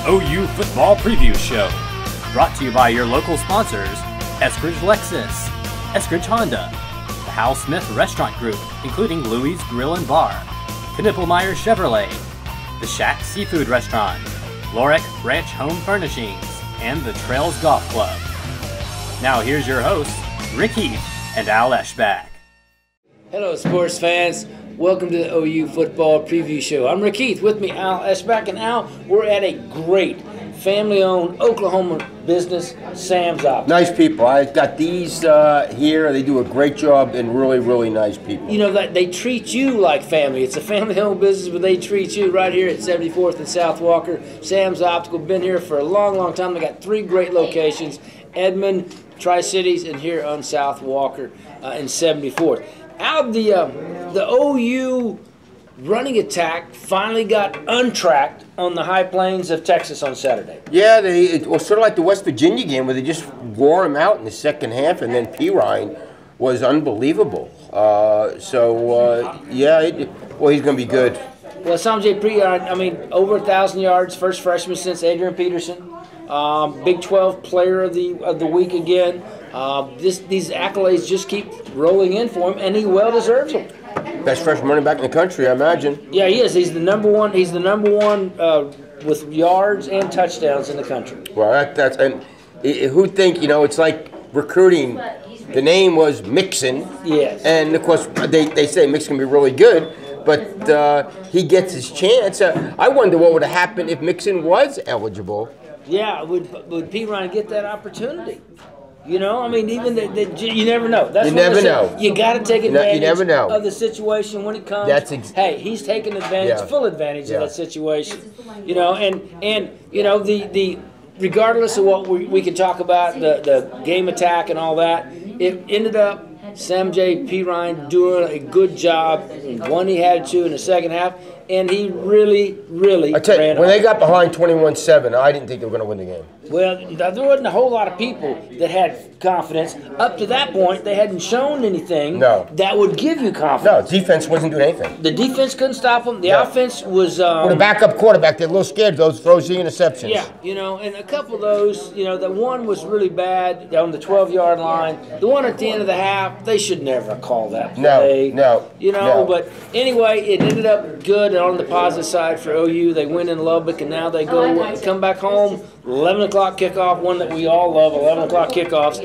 OU Football Preview Show. Brought to you by your local sponsors, Eskridge Lexus, Eskridge Honda, the Hal Smith Restaurant Group, including Louie's Grill and Bar, Knippelmeyer Chevrolet, the Shack Seafood Restaurant, Lorek Ranch Home Furnishings, and the Trails Golf Club. Now here's your hosts, Rick Heath and Al Eschbach. Hello, sports fans. Welcome to the OU Football Preview Show. I'm Rick Heath. With me, Al Eschbach. And Al, we're at a great family-owned Oklahoma business, Sam's Optical. Nice people. I got these here. They do a great job and really, really nice people. You know, that they treat you like family. It's a family-owned business, but they treat you right here at 74th and South Walker. Sam's Optical, been here for a long, long time. They got 3 great locations, Edmond, Tri-Cities, and here on South Walker in 74th. Al, the OU running attack finally got untracked on the high plains of Texas on Saturday. Yeah, it was sort of like the West Virginia game where they just wore him out in the second half, and then Perine was unbelievable. Yeah, he's going to be good. Well, Samjay Perine, I mean, over 1,000 yards, first freshman since Adrian Peterson. Big 12 player of the week again. These accolades just keep rolling in for him, and he well deserves them. Best freshman running back in the country, I imagine. Yeah, he is. He's the number one. He's the number one with yards and touchdowns in the country. Well, that's and who'd think? You know, it's like recruiting. The name was Mixon. Yes. And of course, they say Mixon can be really good, but he gets his chance. I wonder what would have happened if Mixon was eligible. Yeah, would Perine get that opportunity? You know, I mean, even you never know. That's you never know. You got to take advantage you never know. of the situation when it comes. Hey, he's taking advantage, full advantage of that situation. You know, and you know the regardless of what we can talk about the game attack and all that, it ended up Samjay Perine doing a good job in one he had to in the second half. And he really, really I tell you, ran when hard. they got behind 21-7, I didn't think they were going to win the game. Well, there wasn't a whole lot of people that had confidence. Up to that point, they hadn't shown anything that would give you confidence. No, defense wasn't doing anything. The defense couldn't stop them. The offense was... With a backup quarterback, they're a little scared, throws the interceptions. Yeah, you know, and a couple of those, you know, the one was really bad on the 12-yard line. The one at the end of the half, they should never have called that play. No. You know, but anyway, it ended up good on the positive side for OU. They win in Lubbock, and now they come back home. 11 o'clock kickoff, one that we all love, 11 o'clock kickoffs,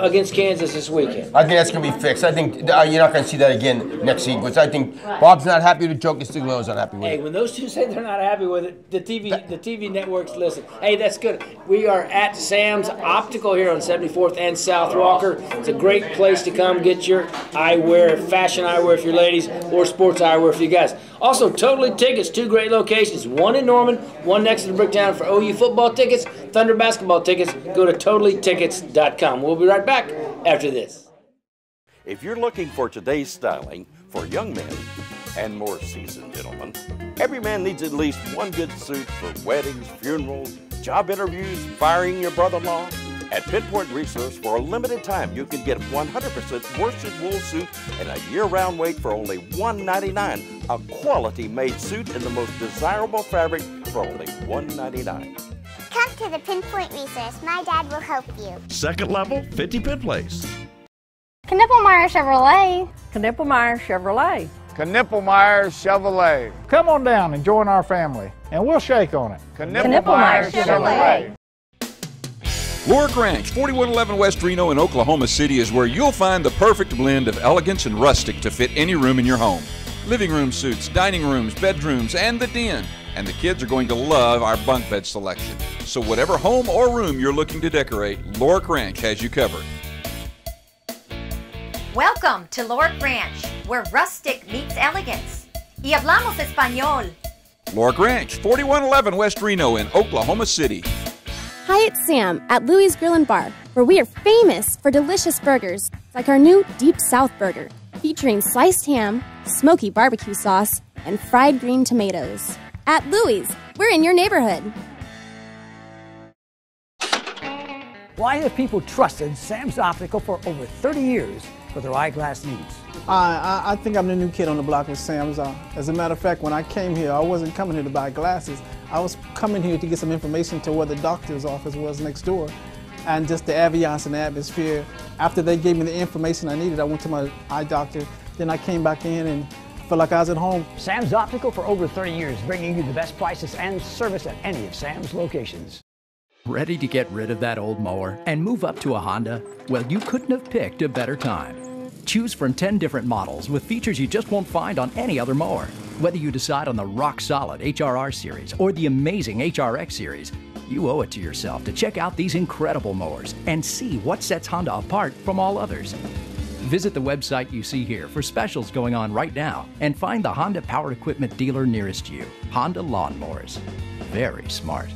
against Kansas this weekend. I think that's going to be fixed. I think you're not going to see that again next sequence. I think Bob's not happy with it, Joe Castiglione's not happy with it. Hey, when those two say they're not happy with it, the TV networks listen. Hey, that's good. We are at Sam's Optical here on 74th and South Walker. It's a great place to come get your eyewear, fashion eyewear for your ladies, or sports eyewear for you guys. Also, Totally Tickets, 2 great locations, one in Norman, one next to the Bricktown for OU football tickets, Thunder basketball tickets. Go to totallytickets.com. We'll be right back after this. If you're looking for today's styling for young men and more seasoned gentlemen, every man needs at least one good suit for weddings, funerals, job interviews, firing your brother-in-law. At Pinpoint Resource, for a limited time, you can get 100% worsted wool suit and a year-round weight for only $1.99. A quality-made suit in the most desirable fabric for only $1.99. Come to the Pinpoint Resource. My dad will help you. Second level, 50 Penn Place. Knippelmeyer Chevrolet. Knippelmeyer Chevrolet. Knippelmeyer Chevrolet. Come on down and join our family, and we'll shake on it. Knippelmeyer Chevrolet. Lorek Ranch, 4111 West Reno in Oklahoma City is where you'll find the perfect blend of elegance and rustic to fit any room in your home. Living room suites, dining rooms, bedrooms, and the den. And the kids are going to love our bunk bed selection. So whatever home or room you're looking to decorate, Lorek Ranch has you covered. Welcome to Lorek Ranch, where rustic meets elegance. Y hablamos español. Lorek Ranch, 4111 West Reno in Oklahoma City. Hi, it's Sam at Louie's Grill and Bar, where we are famous for delicious burgers, like our new Deep South Burger, featuring sliced ham, smoky barbecue sauce, and fried green tomatoes. At Louie's, we're in your neighborhood. Why have people trusted Sam's Optical for over 30 years for their eyeglass needs? I think I'm the new kid on the block with Sam's. As a matter of fact, when I came here, I wasn't coming here to buy glasses. I was coming here to get some information to where the doctor's office was next door, and just the ambiance and the atmosphere. After they gave me the information I needed, I went to my eye doctor. Then I came back in and felt like I was at home. Sam's Optical for over 30 years, bringing you the best prices and service at any of Sam's locations. Ready to get rid of that old mower and move up to a Honda? Well, you couldn't have picked a better time. Choose from 10 different models with features you just won't find on any other mower. Whether you decide on the rock-solid HRR series or the amazing HRX series, you owe it to yourself to check out these incredible mowers and see what sets Honda apart from all others. Visit the website you see here for specials going on right now and find the Honda Power Equipment dealer nearest you. Honda Lawnmowers. Very smart.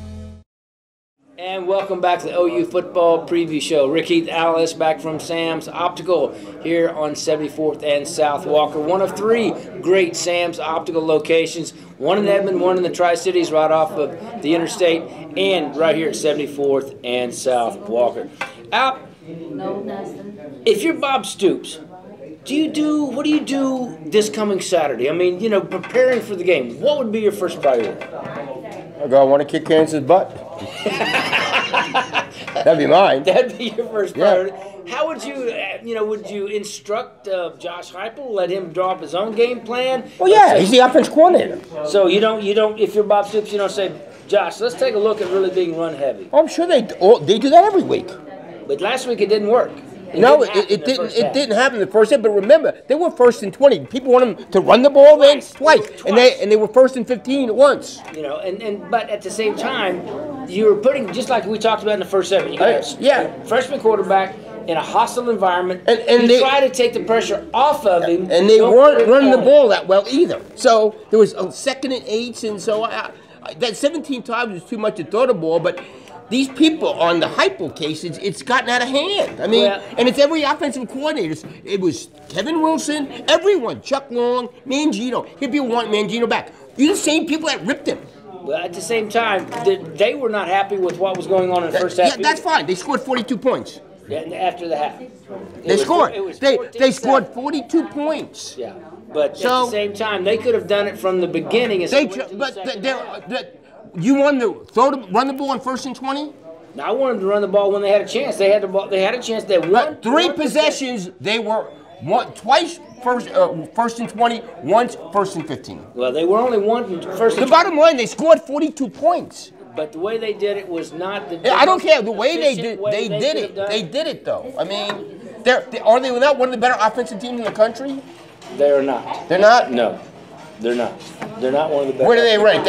And welcome back to the OU Football Preview Show. Rick Heath, Alice, back from Sam's Optical here on 74th and South Walker. One of 3 great Sam's Optical locations. One in Edmond, one in the Tri-Cities right off of the interstate, and right here at 74th and South Walker. Al, if you're Bob Stoops, what do you do this coming Saturday? I mean, you know, preparing for the game, what would be your first priority? I want to kick Kansas' butt. That'd be mine. That'd be your first priority. Yeah. How would you, would you instruct Josh Heupel, let him draw up his own game plan? Well, yeah, he's the offense coordinator. So you don't, if you're Bob Stoops, you don't say, Josh, let's take a look at really being run heavy. I'm sure they do that every week. But last week it didn't work. It didn't happen the first half. But remember, they were 1st and 20. People want them to run the ball twice. And they were 1st and 15 at once. You know, but at the same time, you were putting, just like we talked about in the first 7. You got a freshman quarterback in a hostile environment. And they try to take the pressure off of him. And they weren't running the ball that well either. So there was a 2nd and 8, and so that 17 times was too much to throw the ball, but these people on the Heupel case, it's gotten out of hand. I mean, and it's every offensive coordinator. It was Kevin Wilson, everyone, Chuck Long, Mangino. Here people want Mangino back. These are the same people that ripped him. But at the same time, they were not happy with what was going on in the first half. Yeah, that's fine. They scored 42 points. Yeah, after the half. They scored 42 points. Yeah, but at the same time, they could have done it from the beginning. You wanted to run the ball on 1st and 20? No, I wanted to run the ball when they had a chance. They had the ball. They had a chance. They won 3 possessions. They were twice 1st and 20, once 1st and 15. Well, they were only first. The bottom line, they scored 42 points. But the way they did it was not the. I don't care the way they did. They did it. They did it though. I mean, are they not one of the better offensive teams in the country? They are not. They're not. No. They're not. They're not one of the best. Where do they rank?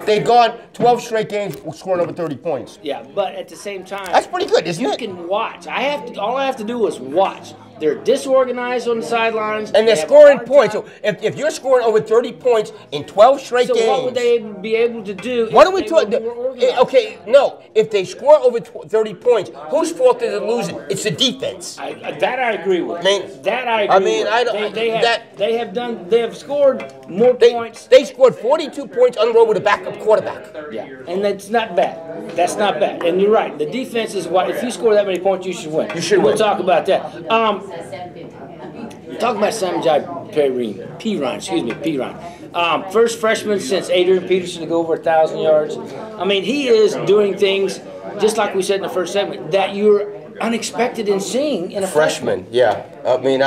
They've gone 12 straight games scoring over 30 points. Yeah, but at the same time, that's pretty good, isn't it? You can watch. All I have to do is watch. They're disorganized on the sidelines. And they're scoring points. So if you're scoring over 30 points in 12 straight games. So what would they be able to do? What are we talking? Okay, no. If they score over 30 points, whose fault is it losing? It's the defense. That I agree with. I mean, that I agree with. They have scored more points. They scored 42 points on the road with a backup quarterback. Yeah, and that's not bad. That's not bad. And you're right. The defense is what. If you score that many points, you should win. You should win. We'll talk about that. Talk about Samjai Perine. First freshman since Adrian Peterson to go over 1,000 yards. I mean, he is doing things, just like we said in the first segment, that you're unexpected in seeing in a freshman. Yeah. I mean,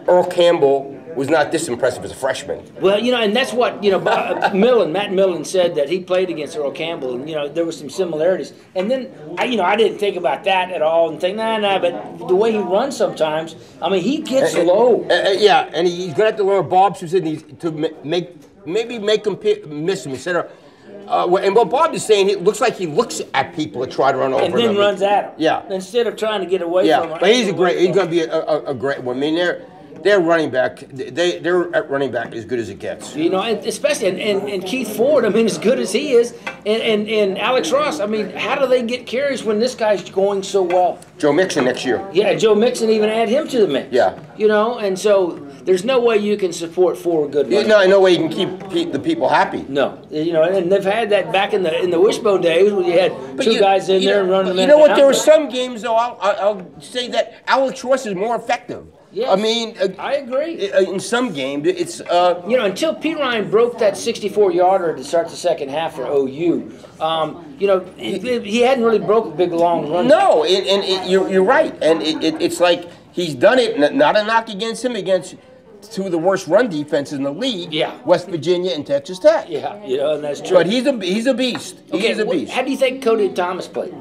Earl Campbell was not this impressive as a freshman. Well, and that's what, Matt Millen said, that he played against Earl Campbell, and, there were some similarities. And then, I didn't think about that at all and think, but the way he runs sometimes, I mean, he gets low. Yeah, and he's going to have to learn Bob to make him miss him instead of. And what Bob is saying, it looks like he looks at people and try to run over them. And then runs at them. Yeah. Instead of trying to get away from them. Yeah, but he's going to be a great one. I mean, their running back, they're at running back as good as it gets. Especially and Keith Ford, I mean, as good as he is, and Alex Ross, I mean, how do they get carries when this guy's going so well? Joe Mixon next year. Yeah, Joe Mixon even add him to the mix. Yeah. And so there's no way you can support 4 good runners. No way you can keep the people happy. No, and they've had that back in the Wishbone days when you had two guys in there and running them. You know what? There were some games though. I'll say that Alex Ross is more effective. Yes, I mean, I agree. In some games, it's until Pete Ryan broke that 64-yarder to start the second half for OU. He hadn't really broke a big long run. No, and you're right, and it's like he's done it. Not a knock against him, against two of the worst run defenses in the league. Yeah. West Virginia and Texas Tech. Yeah, and that's true. But he's a beast. He's a beast. How do you think Cody Thomas played?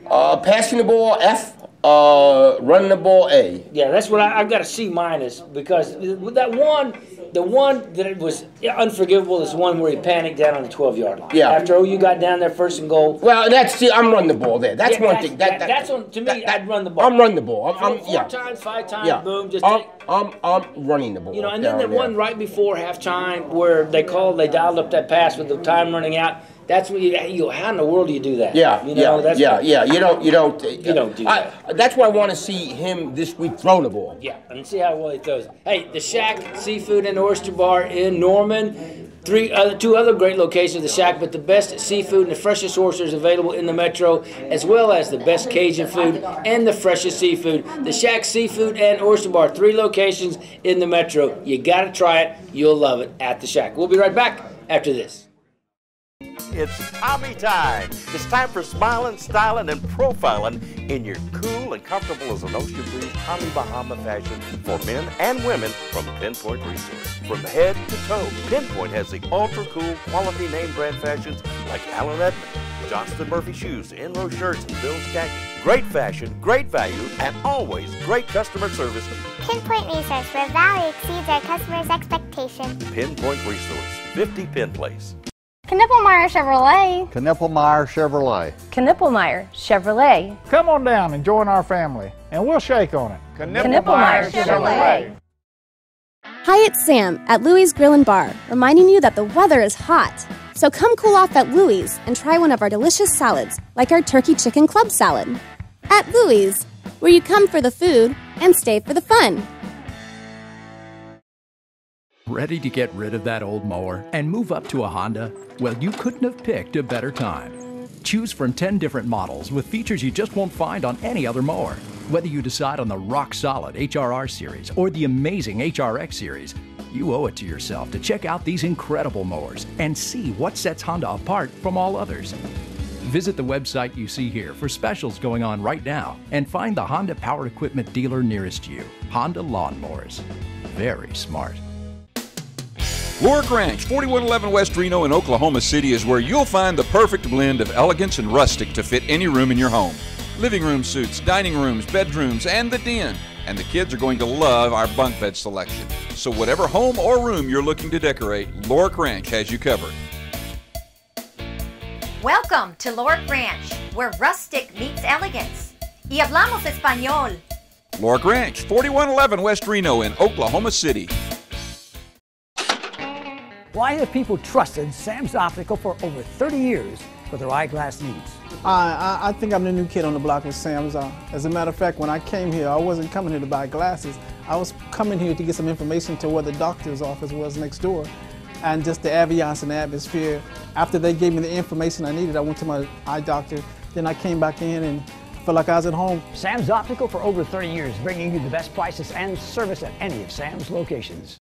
Passing the ball F. Running the ball A. Yeah, that's what I've got a C minus, because with the one that was unforgivable is the one where he panicked down on the 12-yard line. Yeah. After OU got down there first and goal. Well, I'm running the ball there. That's one thing. That's on, to me. I'd run the ball. I'm running the ball. Four times, 5 times, boom. Just I'm running the ball. And then the one right before halftime where they dialed up that pass with the time running out. That's when you go, how in the world do you do that? Yeah, You don't do that. That's why I want to see him this week throw the ball. Yeah, and see how well he throws. Hey, the Shack Seafood and Oyster Bar in Norman. Two other great locations, the Shack, but the best seafood and the freshest oysters available in the metro, as well as the best Cajun food and the freshest seafood. The Shack Seafood and Oyster Bar, 3 locations in the metro. You got to try it. You'll love it at the Shack. We'll be right back after this. It's Tommy time. It's time for smiling, styling, and profiling in your cool and comfortable as an ocean breeze Tommy Bahama fashion for men and women from Pinpoint Resource. From head to toe, Pinpoint has the ultra-cool quality name brand fashions like Allen Edmond, Johnston Murphy shoes, Enro shirts, and Bill's khakis. Great fashion, great value, and always great customer service. Pinpoint Resource, where value exceeds our customers' expectations. Pinpoint Resource, 50 Penn Place. Knippelmeyer Chevrolet. Knippelmeyer Chevrolet. Knippelmeyer Chevrolet. Come on down and join our family, and we'll shake on it. Knippelmeyer Chevrolet. Hi, it's Sam at Louie's Grill and Bar, reminding you that the weather is hot. So come cool off at Louie's and try one of our delicious salads, like our turkey chicken club salad. At Louie's, where you come for the food and stay for the fun. Ready to get rid of that old mower and move up to a Honda? Well, you couldn't have picked a better time. Choose from 10 different models with features you just won't find on any other mower. Whether you decide on the rock-solid HRR series or the amazing HRX series, you owe it to yourself to check out these incredible mowers and see what sets Honda apart from all others. Visit the website you see here for specials going on right now and find the Honda Power Equipment dealer nearest you. Honda Lawnmowers. Very smart. Lorick Ranch, 4111 West Reno in Oklahoma City is where you'll find the perfect blend of elegance and rustic to fit any room in your home. Living room suites, dining rooms, bedrooms, and the den. And the kids are going to love our bunk bed selection. So whatever home or room you're looking to decorate, Lorick Ranch has you covered. Welcome to Lorick Ranch, where rustic meets elegance. Y hablamos español. Lorick Ranch, 4111 West Reno in Oklahoma City. Why have people trusted Sam's Optical for over 30 years for their eyeglass needs? I think I'm the new kid on the block with Sam's. As a matter of fact, when I came here, I wasn't coming here to buy glasses. I was coming here to get some information to where the doctor's office was next door. And just the ambiance and the atmosphere. After they gave me the information I needed, I went to my eye doctor. Then I came back in and felt like I was at home. Sam's Optical for over 30 years, bringing you the best prices and service at any of Sam's locations.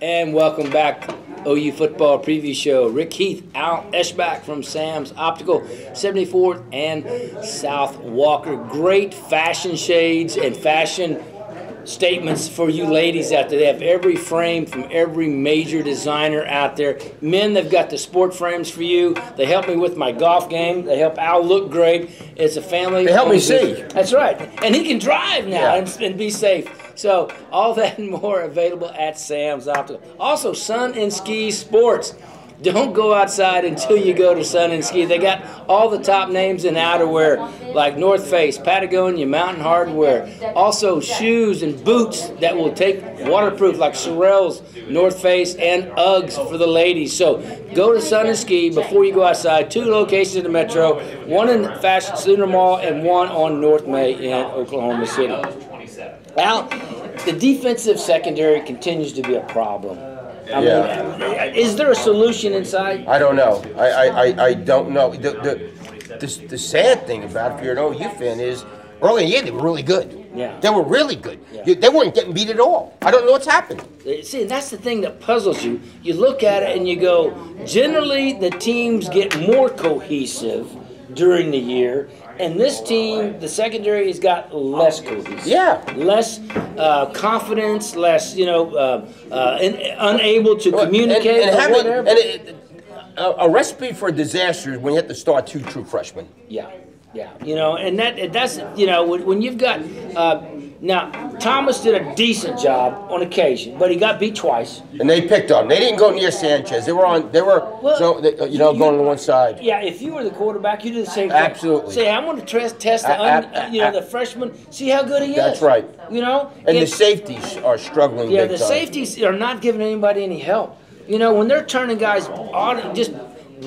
And welcome back, OU Football Preview Show. Rick Heath, Al Eschbach from Sam's Optical, 74th and South Walker. Great fashion shades and fashion statements for you ladies out there. They have every frame from every major designer out there. Men, they've got the sport frames for you. They help me with my golf game. They help Al look great. It's a family. They help me see. That's right. And he can drive now and be safe. So all that and more available at Sam's Optical. Also, Sun and Ski Sports. Don't go outside until you go to Sun and Ski. They got all the top names in outerwear like North Face, Patagonia, Mountain Hardwear. Also shoes and boots that will take waterproof like Sorel's, North Face, and Uggs for the ladies. So go to Sun and Ski before you go outside. 2 locations in the metro, one in Fashion Center Mall and one on North May in Oklahoma City. Al, the defensive secondary continues to be a problem. I mean, is there a solution inside? I don't know. I don't know. The sad thing about it, if you're an OU fan, is Early in the year, they were really good. Yeah. They were really good. Yeah. They weren't getting beat at all. I don't know what's happened. See, that's the thing that puzzles you. You look at it and you go, generally the teams get more cohesive during the year, and this team, the secondary, has got less cohesive. Yeah. Less confidence, less, unable to communicate or whatever. A recipe for disaster is when you have to start 2 true freshmen. Yeah. Yeah, and that's when you've got now Thomas did a decent job on occasion, but he got beat twice. And they picked on him. They didn't go near Sanchez. They were going to one side. Yeah, if you were the quarterback, you do the same thing. Absolutely. Say, I'm going to test the freshman, see how good he is. That's right. And the safeties are struggling. Yeah, big the time. safeties are not giving anybody any help. When they're turning guys on, just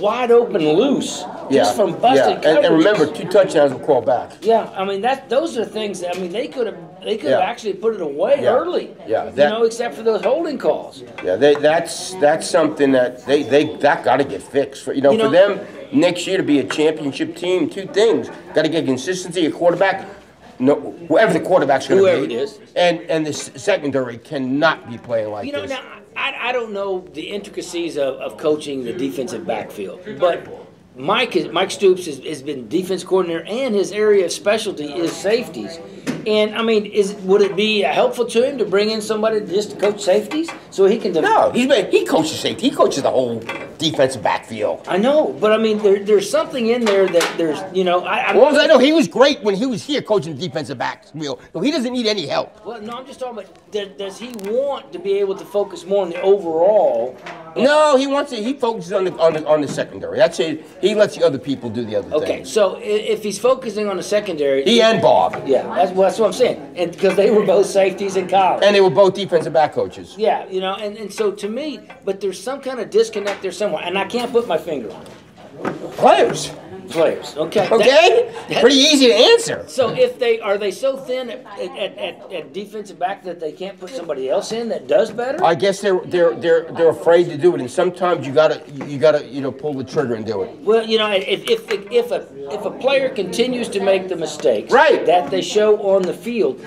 wide open loose, just from busted coverage. And remember, 2 touchdowns were called back. Yeah, I mean those are things that they could have actually put it away early. Yeah, except for those holding calls. Yeah, that's something that that got to get fixed. For them next year to be a championship team, 2 things: got to get consistency, a quarterback. No, whoever the quarterback's going to be, whoever it is, and the secondary cannot be playing like this. Now I don't know the intricacies of coaching the defensive backfield, but Mike Stoops has been defense coordinator, and his area of specialty is safeties. And I mean, would it be helpful to him to bring in somebody just to coach safeties so he can? No, he coaches safety. He coaches the whole defensive backfield. I know, but I mean, there's something in there that there's I know he was great when he was here coaching the defensive backfield. So he doesn't need any help. Well, no, I'm just talking about does he want to be able to focus more on the overall? No, he wants to. He focuses on the secondary. That's it. He lets the other people do the other things. Okay, so if he's focusing on the secondary, he and Bob. Yeah, that's what I'm saying. And because they were both safeties in college, and they were both defensive back coaches. Yeah, and so to me, but there's some kind of disconnect there somewhere, and I can't put my finger on it. Players. Okay. Okay. Pretty easy to answer. So if are they so thin at defensive back that they can't put somebody else in that does better? I guess they're afraid to do it, and sometimes you gotta pull the trigger and do it. Well, if a player continues to make the mistakes that they show on the field,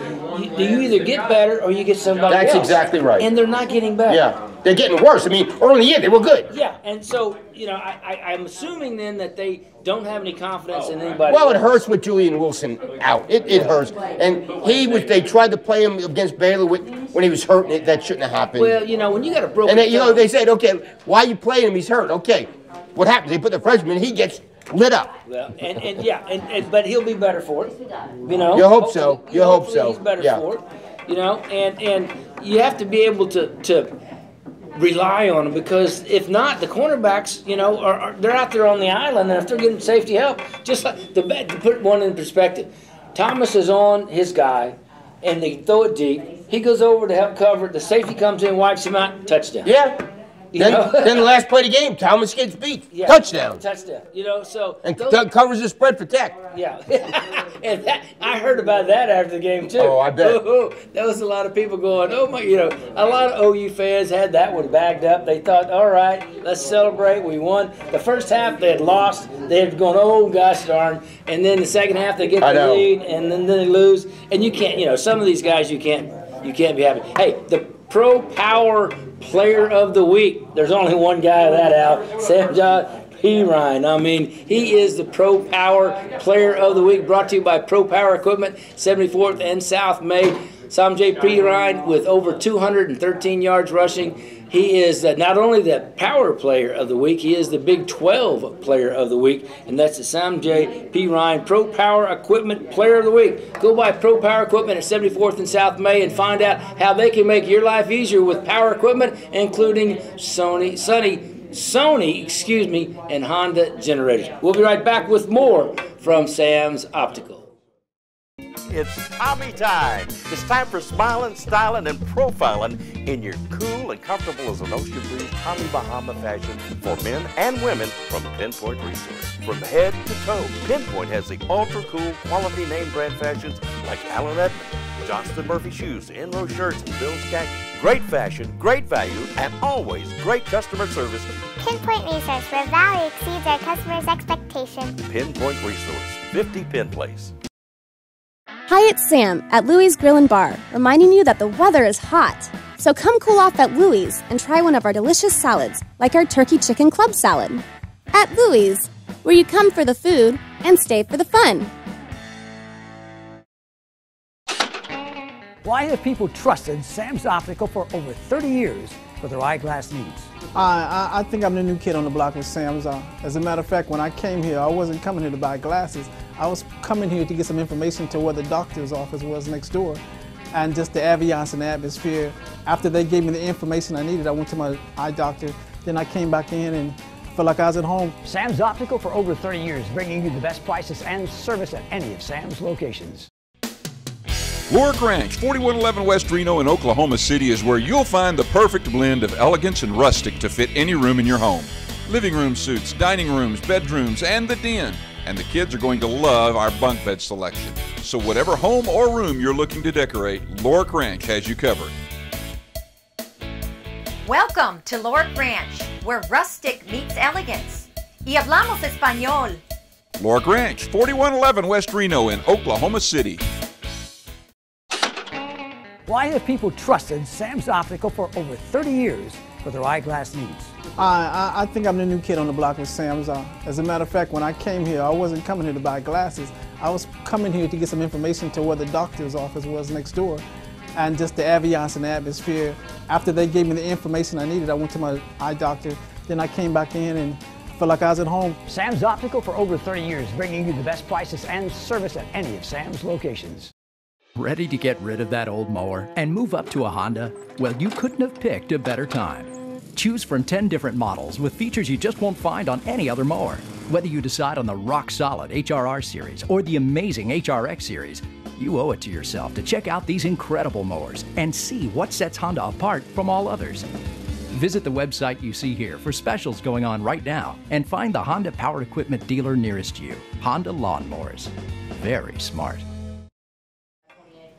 you either get better or you get somebody else. That's exactly right. And they're not getting better. Yeah. They're getting worse. I mean, early in the year, they were good. Yeah, and so, I'm assuming then that they don't have any confidence in anybody Well, else. it hurts with Julian Wilson out. It hurts. And they tried to play him against Baylor when he was hurt. That shouldn't have happened. Well, when you got a broken And they said, okay, why are you playing him? He's hurt. Okay. What happens? They put the freshman, he gets lit up. Well, but he'll be better for it. You hope so. You hope so. He's better for it. And you have to be able to rely on them, because if not, the cornerbacks, they're out there on the island, and if they're getting safety help, just like to put one in perspective, Thomas is on his guy, and they throw it deep. He goes over to help cover it. The safety comes in, wipes him out, touchdown. Yeah. Then the last play of the game, Thomas gets beat. Yeah. Touchdown. And covers the spread for Tech. Yeah. And I heard about that after the game, too. Oh, I bet. There was a lot of people going, oh, my, a lot of OU fans had that one bagged up. They thought, all right, let's celebrate. We won. The first half, they had lost. They had gone, oh, gosh darn. And then the second half, they get the lead, and then they lose. And you can't, some of these guys, you can't be happy. Hey, the Pro Power Player of the Week. There's only one guy of that out, Samjay Pirine. I mean, he is the Pro Power Player of the Week, brought to you by Pro Power Equipment, 74th and South May. Samjay Pirine with over 213 yards rushing. He is not only the Power Player of the Week, he is the Big 12 Player of the Week, and that's the Samjay Pirine Pro Power Equipment Player of the Week. Go by Pro Power Equipment at 74th and South May and find out how they can make your life easier with power equipment, including Sony, and Honda generators. We'll be right back with more from Sam's Optical. It's Tommy time. It's time for smiling, styling, and profiling in your cool and comfortable as an ocean breeze Tommy Bahama fashion for men and women from Pinpoint Resource. From head to toe, Pinpoint has the ultra-cool quality name brand fashions like Allen Edmond, Johnston Murphy shoes, Enro shirts, and Bill's khaki. Great fashion, great value, and always great customer service. Pinpoint Resource, where value exceeds our customers' expectations. Pinpoint Resource, 50 Penn Place. Hi, it's Sam at Louie's Grill & Bar, reminding you that the weather is hot. So come cool off at Louie's and try one of our delicious salads, like our turkey chicken club salad. At Louie's, where you come for the food and stay for the fun. Why have people trusted Sam's Optical for over 30 years for their eyeglass needs? I think I'm the new kid on the block with Sam's. As a matter of fact, when I came here, I wasn't coming here to buy glasses. I was coming here to get some information to where the doctor's office was next door. And just the ambiance and the atmosphere. After they gave me the information I needed, I went to my eye doctor. Then I came back in and felt like I was at home. Sam's Optical for over 30 years, bringing you the best prices and service at any of Sam's locations. Lorick Ranch, 4111 West Reno in Oklahoma City is where you'll find the perfect blend of elegance and rustic to fit any room in your home. Living room suites, dining rooms, bedrooms, and the den. And the kids are going to love our bunk bed selection. So whatever home or room you're looking to decorate, Lorick Ranch has you covered. Welcome to Lorick Ranch, where rustic meets elegance. Y hablamos español. Lorick Ranch, 4111 West Reno in Oklahoma City. Why have people trusted Sam's Optical for over 30 years for their eyeglass needs? I think I'm the new kid on the block with Sam's. As a matter of fact, when I came here, I wasn't coming here to buy glasses. I was coming here to get some information to where the doctor's office was next door. And just the ambiance and the atmosphere. After they gave me the information I needed, I went to my eye doctor. Then I came back in and felt like I was at home. Sam's Optical for over 30 years, bringing you the best prices and service at any of Sam's locations. Ready to get rid of that old mower and move up to a Honda? Well, you couldn't have picked a better time. Choose from 10 different models with features you just won't find on any other mower. Whether you decide on the rock-solid HRR series or the amazing HRX series, you owe it to yourself to check out these incredible mowers and see what sets Honda apart from all others. Visit the website you see here for specials going on right now and find the Honda Power Equipment dealer nearest you. Honda Lawnmowers. Very smart.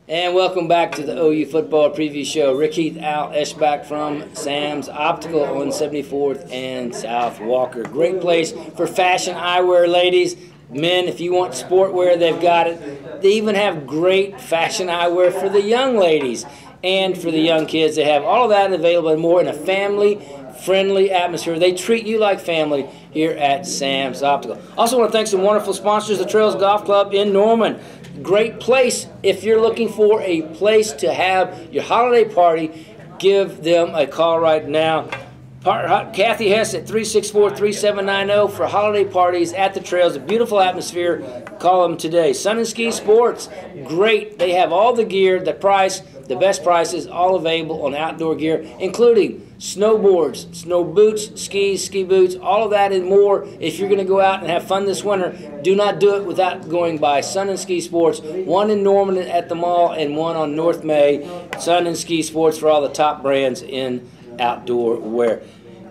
And welcome back to the OU Football Preview Show. Rick Heath, Al Eschbach from Sam's Optical on 74th and South Walker. Great place for fashion eyewear, ladies. Men, if you want sportwear, they've got it. They even have great fashion eyewear for the young ladies and for the young kids. They have all of that available and more in a family-friendly atmosphere. They treat you like family here at Sam's Optical. Also want to thank some wonderful sponsors, the Trails Golf Club in Norman. Great place if you're looking for a place to have your holiday party. Give them a call right now. Kathy Hess at 364-3790 for holiday parties at the Trails. A beautiful atmosphere. Call them today. Sun and Ski Sports, great. They have all the gear, the price, the best prices, all available on outdoor gear, including snowboards, snow boots, skis, ski boots, all of that and more. If you're going to go out and have fun this winter, do not do it without going by Sun and Ski Sports. One in Norman at the mall and one on North May. Sun and Ski Sports for all the top brands in outdoor wear.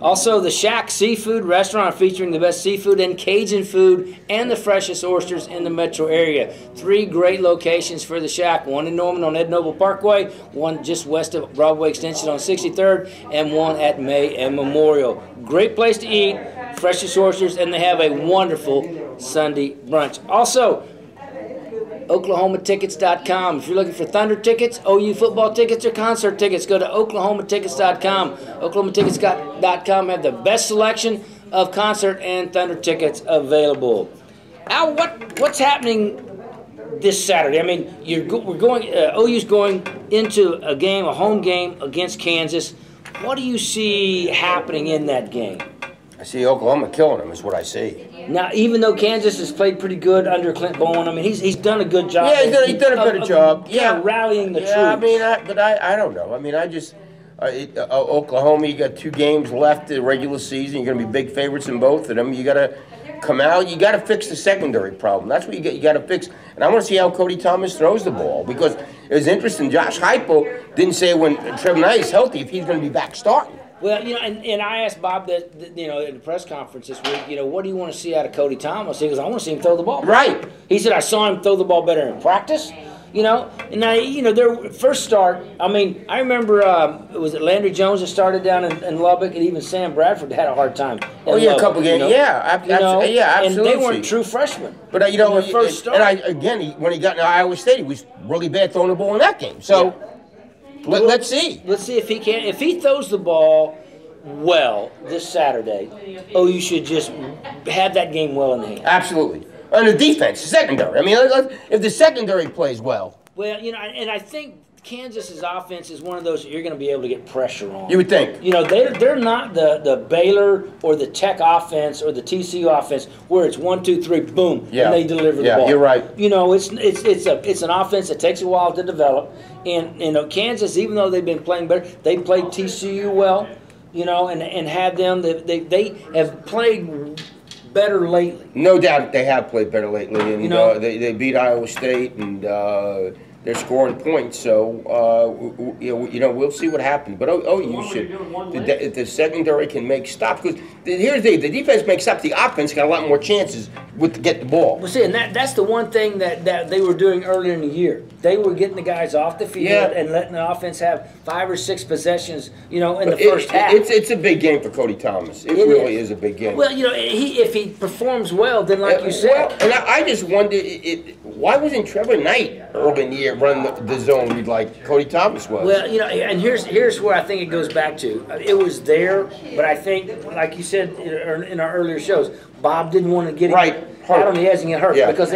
Also, the Shack Seafood Restaurant featuring the best seafood and Cajun food and the freshest oysters in the metro area. 3 great locations for the Shack. One in Norman on Ed Noble Parkway, one just west of Broadway Extension on 63rd, and one at May and Memorial. Great place to eat, freshest oysters, and they have a wonderful Sunday brunch. Also, OklahomaTickets.com. If you're looking for Thunder tickets, OU football tickets, or concert tickets, go to OklahomaTickets.com. OklahomaTickets.com have the best selection of concert and Thunder tickets available. Al, what's happening this Saturday? I mean, OU's going into a game, a home game against Kansas. What do you see happening in that game? I see Oklahoma killing them, is what I see. Now, even though Kansas has played pretty good under Clint Bowen, I mean, he's done a good job. Yeah, he's done a better job. Yeah, rallying the troops. I mean, I don't know. I mean, Oklahoma, you got 2 games left the regular season. You're going to be big favorites in both of them. You got to come out. You got to fix the secondary problem. That's what you got to fix. And I want to see how Cody Thomas throws the ball, because it was interesting. Josh Heupel didn't say when Trevor Knight is healthy if he's going to be back starting. Well, and I asked Bob that, in the press conference this week, what do you want to see out of Cody Thomas? He goes, I want to see him throw the ball. Right. He said, I saw him throw the ball better in practice. You know, and their first start. I mean, I remember was it Landry Jones that started down in Lubbock, and even Sam Bradford had a hard time. Oh yeah, a couple games. Yeah, absolutely. And they weren't true freshmen. But first start. When he got to Iowa State, he was really bad throwing the ball in that game. So let's see. Let's see if he can. If he throws the ball well this Saturday, you should just have that game well in hand. Absolutely. And the defense, secondary. I mean, if the secondary plays well. Well, and I think Kansas's offense is one of those that you're going to be able to get pressure on. You would think. They're not the Baylor or the Tech offense or the TCU offense where it's 1, 2, 3, boom, and they deliver the ball. Yeah, you're right. It's an offense that takes a while to develop. And Kansas, even though they've been playing better, they played TCU well, and had them. They have played better lately. No doubt they have played better lately, and they beat Iowa State, and they're scoring points. So we'll see what happens. But you should. The secondary can make stops, because here's the defense makes stops. The offense got a lot more chances to get the ball. Well, see, and that's the one thing that they were doing earlier in the year. They were getting the guys off the field and letting the offense have 5 or 6 possessions, in the first half. It's a big game for Cody Thomas. It really is a big game. Well, if he performs well, then like you said. Well, and I just wonder, why wasn't Trevor Knight early in the year running the zone read like Cody Thomas was? Well, and here's where I think it goes back to. It was there, but I think, like you said in our earlier shows, Bob didn't want to get him out on the edge and get hurt because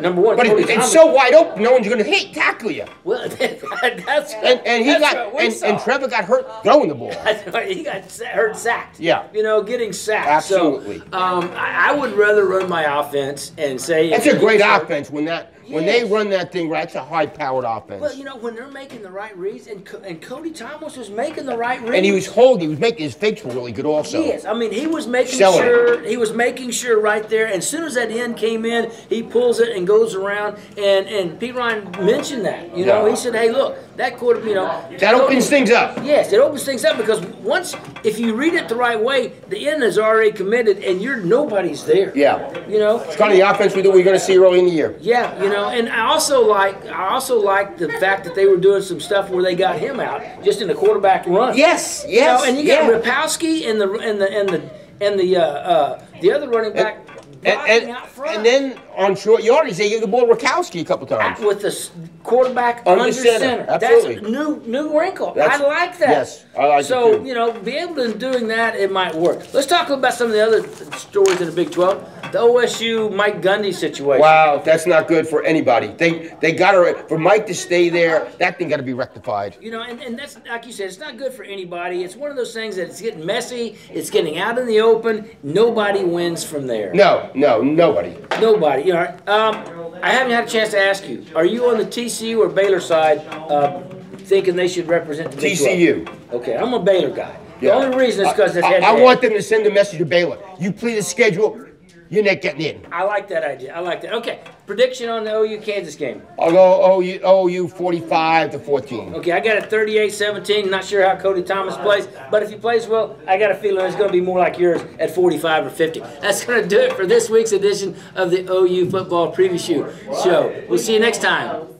number one. But it's so wide open, no one's going to tackle you. Well, that's and Trevor got hurt throwing the ball. That's right. He got hurt sacked. Yeah. Getting sacked. Absolutely. So I would rather run my offense and say that's a great offense when they run that thing right. It's a high-powered offense. Well, when they're making the right reads, and Cody Thomas was making the right reads, and he was holding. He was making his fakes were really good also. Yes, I mean he was making sure. He was making sure right there. And as soon as that end came in, he pulls it and goes around. And Pete Ryan mentioned that. He said, "Hey, look, that quarter. That opens things up." Yes, it opens things up because if you read it the right way, the end is already committed, and nobody's there. Yeah. It's kind of the offense we're going to see early in the year. Yeah. And I also like the fact that they were doing some stuff where they got him out just in the quarterback run. Yes. And you got Rapowski and the other running back blocking out front. And then on short yardage, they gave the ball to Rakowski a couple times with the quarterback under center. Absolutely. That's a new wrinkle. I like that. Yes, I like it too. Be able to doing that, it might work. Let's talk about some of the other stories in the Big 12. The OSU Mike Gundy situation. Wow, that's not good for anybody. They got to, for Mike to stay there, that thing got to be rectified. And that's, like you said, it's not good for anybody. It's one of those things that it's getting messy. It's getting out in the open. Nobody wins from there. No, nobody. Nobody. I haven't had a chance to ask you. Are you on the TCU or Baylor side thinking they should represent the Big 12? TCU. Okay, I'm a Baylor guy. The only reason is because I want them to send a message to Baylor. You play the schedule. You're not getting in. I like that idea. I like that. Okay, prediction on the OU-Kansas game. I'll go OU 45-14. Okay, I got it 38-17. Not sure how Cody Thomas plays, but if he plays well, I got a feeling it's going to be more like yours at 45 or 50. That's going to do it for this week's edition of the OU Football Preview Show. We'll see you next time.